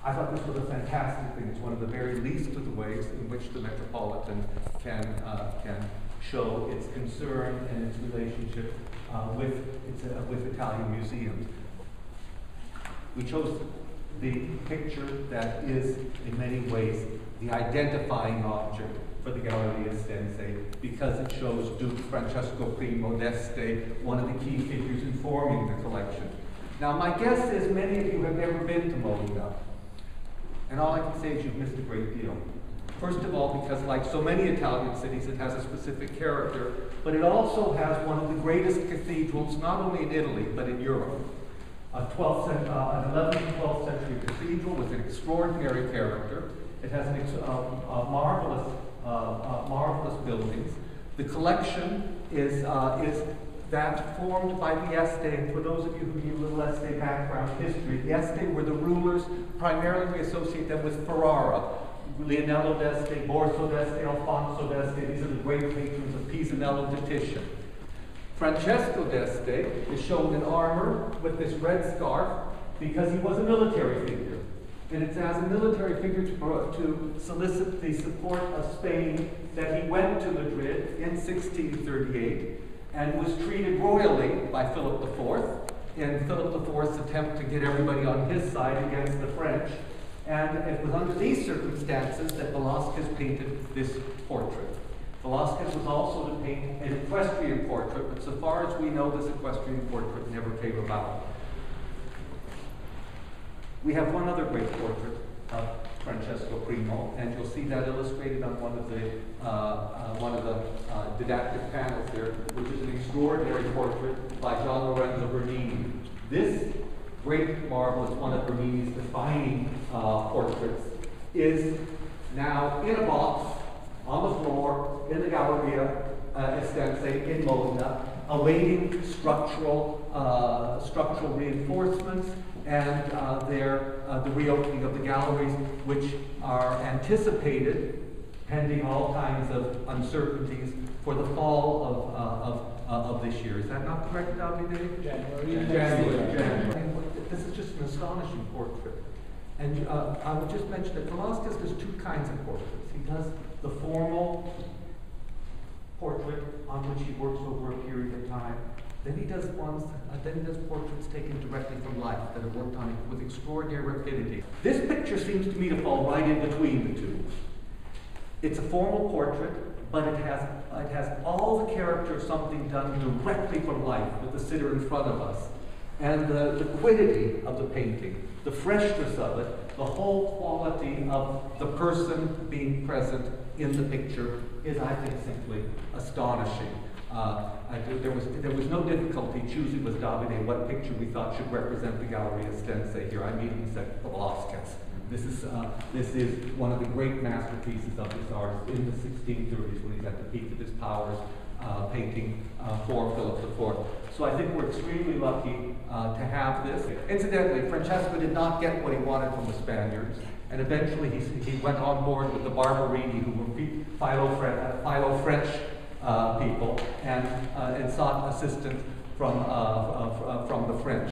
I thought this was a fantastic thing. It's one of the very least of the ways in which the Metropolitan can show its concern and its relationship with Italian museums. We chose the picture that is, in many ways, the identifying object for the Galleria Estense because it shows Duke Francesco I d'Este, one of the key figures in forming the collection. Now, my guess is many of you have never been to Modena, and all I can say is you've missed a great deal. First of all, because like so many Italian cities, it has a specific character, but it also has one of the greatest cathedrals, not only in Italy, but in Europe. An 11th and 12th century cathedral with an extraordinary character. It has marvelous buildings. The collection is that formed by the Este, and for those of you who need a little Este background history, the Este were the rulers, primarily we associate them with Ferrara. Leonello d'Este, Borso d'Este, Alfonso d'Este, these are the great patrons of Pisanello de Titian. Francesco d'Este is shown in armor with this red scarf because he was a military figure. And it's as a military figure to solicit the support of Spain that he went to Madrid in 1638 and was treated royally by Philip IV in Philip IV's attempt to get everybody on his side against the French. And it was under these circumstances that Velázquez painted this portrait. Velázquez was also to paint an equestrian portrait, but so far as we know, this equestrian portrait never came about. We have one other great portrait of Francesco I, and you'll see that illustrated on one of the didactic panels there, which is an extraordinary portrait by Gian Lorenzo Bernini. This great marvel, it's one of Bernini's defining portraits, is now in a box on the floor in the Galleria Estense in Modena, awaiting structural reinforcements and the reopening of the galleries, which are anticipated, pending all kinds of uncertainties, for the fall of this year. Is that not correct, Davide? January. This is just an astonishing portrait. And I would just mention that Velázquez does two kinds of portraits. He does the formal portrait on which he works over a period of time. Then he does portraits taken directly from life that are worked on with extraordinary rapidity. This picture seems to me to fall right in between the two. It's a formal portrait, but it has all the character of something done directly from life with the sitter in front of us. And the liquidity of the painting, the freshness of it, the whole quality of the person being present in the picture is, I think, simply astonishing. There was no difficulty choosing with Davide what picture we thought should represent the Galleria Estense here. I immediately said Velázquez. This is one of the great masterpieces of this artist in the 1630s when he's at the peak of his powers, painting for Philip IV. So I think we're extremely lucky to have this. Incidentally, Francesco did not get what he wanted from the Spaniards, and eventually he went on board with the Barberini, who were Philo-French people, and sought assistance from the French.